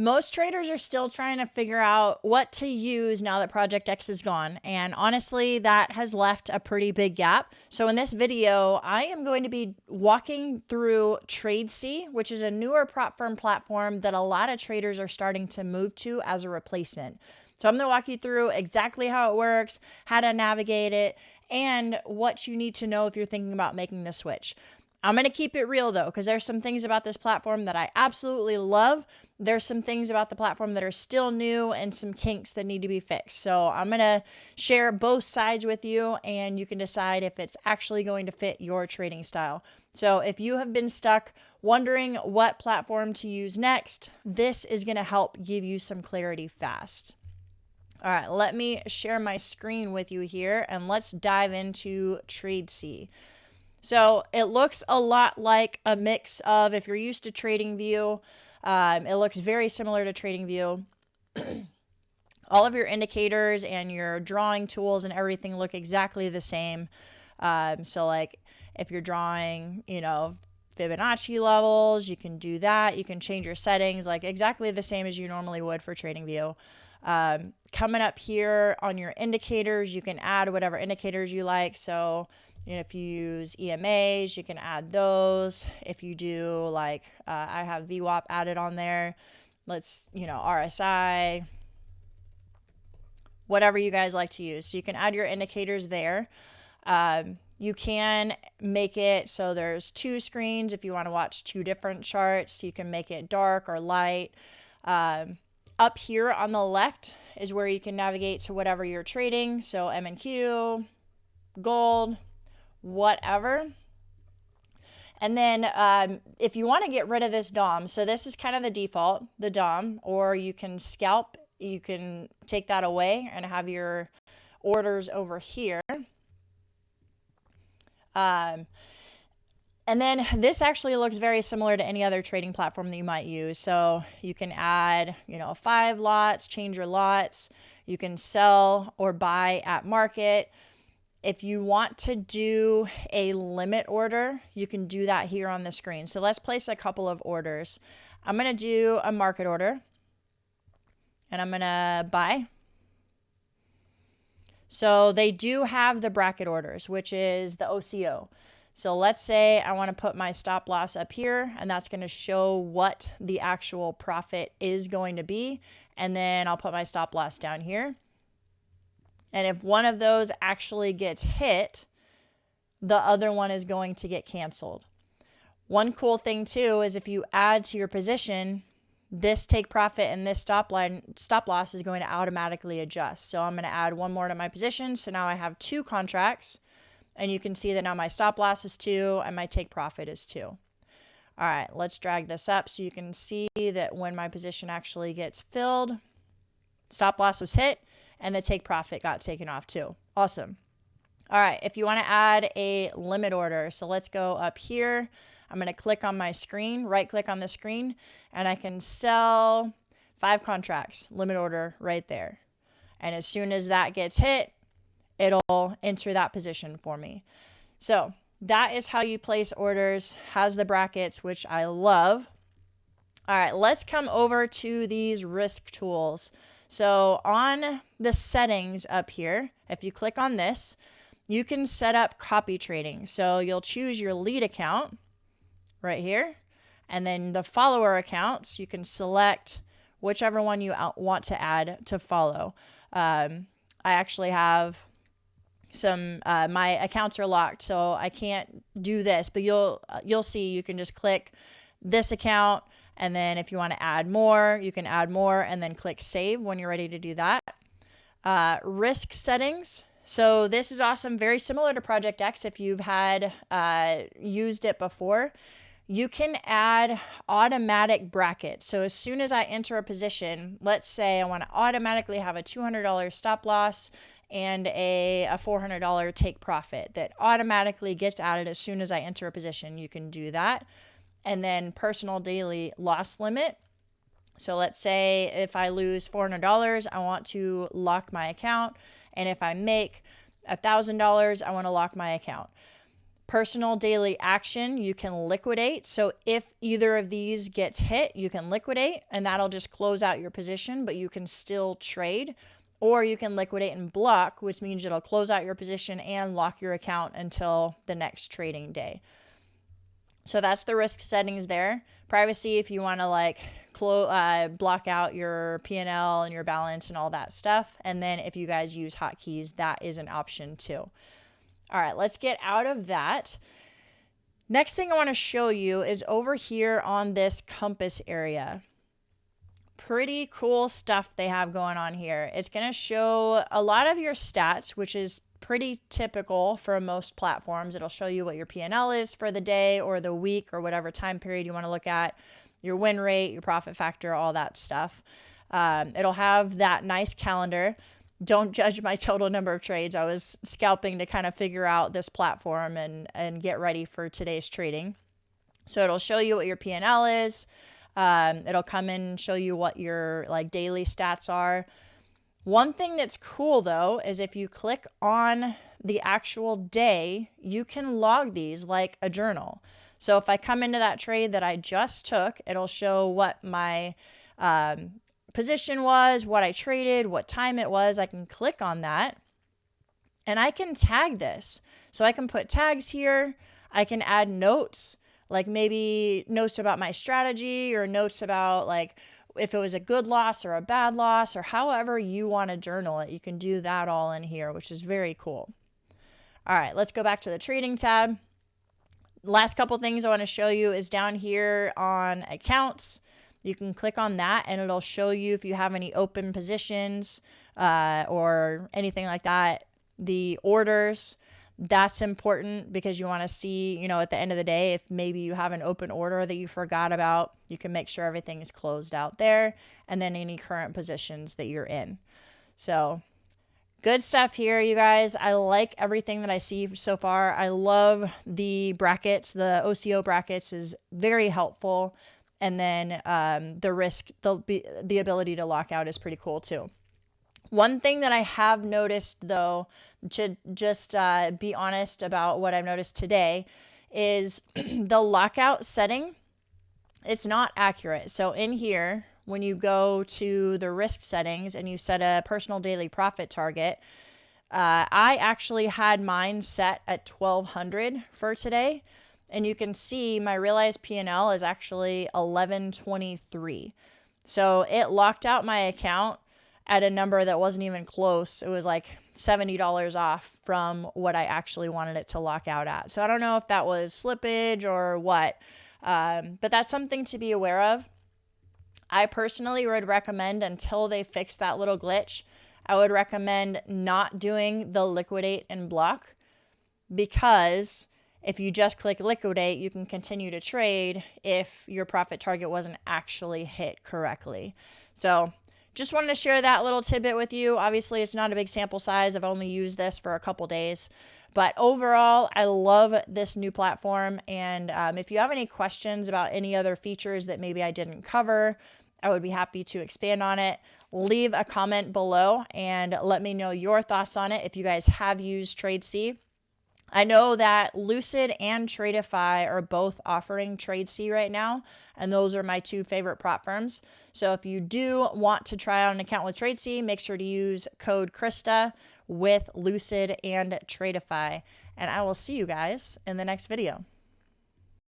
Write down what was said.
Most traders are still trying to figure out what to use now that ProjectX is gone. And honestly, that has left a pretty big gap. So in this video, I am going to be walking through TradeC, which is a newer prop firm platform that a lot of traders are starting to move to as a replacement. So I'm going to walk you through exactly how it works, how to navigate it, and what you need to know if you're thinking about making the switch. I'm going to keep it real though, because there's some things about this platform that I absolutely love. There's some things about the platform that are still new and some kinks that need to be fixed. So I'm going to share both sides with you and you can decide if it's actually going to fit your trading style. So if you have been stuck wondering what platform to use next, this is going to help give you some clarity fast. All right, let me share my screen with you here and let's dive into TradeC. So it looks a lot like a mix of, if you're used to TradingView, it looks very similar to TradingView. All of your indicators and your drawing tools and everything look exactly the same. So like if you're drawing, Fibonacci levels, you can do that. You can change your settings like exactly the same as you normally would for TradingView. Coming up here on your indicators, you can add whatever indicators you like. So if you use EMAs, you can add those. If you do like, I have VWAP added on there. Let's, RSI, whatever you guys like to use. So you can add your indicators there. You can make it so there's two screens. If you want to watch two different charts, you can make it dark or light. Up here on the left is where you can navigate to whatever you're trading. So M&Q, gold, whatever. And then if you want to get rid of this DOM, so this is kind of the default, the DOM, or you can scalp, you can take that away and have your orders over here. And then this actually looks very similar to any other trading platform that you might use. So you can add, 5 lots, change your lots. You can sell or buy at market. If you want to do a limit order, you can do that here on the screen. So let's place a couple of orders. I'm going to do a market order and I'm going to buy. So they do have the bracket orders, which is the OCO. So let's say I want to put my stop loss up here and that's going to show what the actual profit is going to be. And then I'll put my stop loss down here. And if one of those actually gets hit, the other one is going to get canceled. One cool thing too is if you add to your position, this take profit and this stop loss is going to automatically adjust. So I'm going to add one more to my position. So now I have 2 contracts. And you can see that now my stop loss is 2 and my take profit is 2. All right, let's drag this up so you can see that when my position actually gets filled, stop loss was hit and the take profit got taken off too. Awesome. All right, if you want to add a limit order, so let's go up here. I'm going to click on my screen, right click on the screen, and I can sell 5 contracts, limit order right there. And as soon as that gets hit, it'll enter that position for me. So that is how you place orders, has the brackets, which I love. All right, let's come over to these risk tools. So on the settings up here, if you click on this, you can set up copy trading. So you'll choose your lead account right here, and then the follower accounts, you can select whichever one you want to add to follow. I actually have some my accounts are locked, so I can't do this, but you'll see you can just click this account, and then if you want to add more, you can add more and then click save when you're ready to do that. Risk settings. So this is awesome, very similar to ProjectX if you've had used it before. You can add automatic brackets. So as soon as I enter a position, let's say I want to automatically have a $200 stop loss and a $400 take profit that automatically gets added as soon as I enter a position. You can do that. And then personal daily loss limit. So let's say if I lose $400, I want to lock my account. And if I make $1,000, I want to lock my account. Personal daily action, you can liquidate. So if either of these gets hit, you can liquidate and that'll just close out your position, but you can still trade. Or you can liquidate and block, which means it'll close out your position and lock your account until the next trading day. So that's the risk settings there. Privacy, if you want to like block out your P&L and your balance and all that stuff. And then if you guys use hotkeys, that is an option too. All right, let's get out of that. Next thing I want to show you is over here on this compass area. Pretty cool stuff they have going on here. It's going to show a lot of your stats, which is pretty typical for most platforms. It'll show you what your P&L is for the day or the week or whatever time period you want to look at, your win rate, your profit factor, all that stuff. It'll have that nice calendar. Don't judge my total number of trades. I was scalping to kind of figure out this platform and get ready for today's trading. So it'll show you what your P&L is. It'll come in and show you what your like daily stats are. One thing that's cool though is if you click on the actual day, you can log these like a journal. So if I come into that trade that I just took, it'll show what my position was, what I traded, what time it was. I can click on that and I can tag this. So I can put tags here. I can add notes, like maybe notes about my strategy or notes about like if it was a good loss or a bad loss or however you want to journal it. You can do that all in here, which is very cool. All right, let's go back to the trading tab. Last couple things I want to show you is down here on accounts. You can click on that and it'll show you if you have any open positions or anything like that. The orders, that's important because you want to see, you know, at the end of the day, if maybe you have an open order that you forgot about, you can make sure everything is closed out there and then any current positions that you're in. So good stuff here, you guys. I like everything that I see so far. I love the brackets. The OCO brackets is very helpful. And then the ability to lock out is pretty cool too. One thing that I have noticed though, to just be honest about what I've noticed today, is the lockout setting. It's not accurate. So in here, when you go to the risk settings and you set a personal daily profit target, I actually had mine set at 1,200 for today. And you can see my realized P&L is actually 1123. So it locked out my account at a number that wasn't even close. It was like $70 off from what I actually wanted it to lock out at. So I don't know if that was slippage or what, but that's something to be aware of. I personally would recommend, until they fix that little glitch, I would recommend not doing the liquidate and block, because if you just click liquidate, you can continue to trade if your profit target wasn't actually hit correctly. So just wanted to share that little tidbit with you. Obviously, it's not a big sample size. I've only used this for a couple days. But overall, I love this new platform. And if you have any questions about any other features that maybe I didn't cover, I would be happy to expand on it. Leave a comment below and let me know your thoughts on it if you guys have used TradeC. I know that Lucid and Tradefy are both offering TradeC right now, and those are my two favorite platforms. So if you do want to try out an account with TradeC, make sure to use code Krista with Lucid and Tradefy. And I will see you guys in the next video.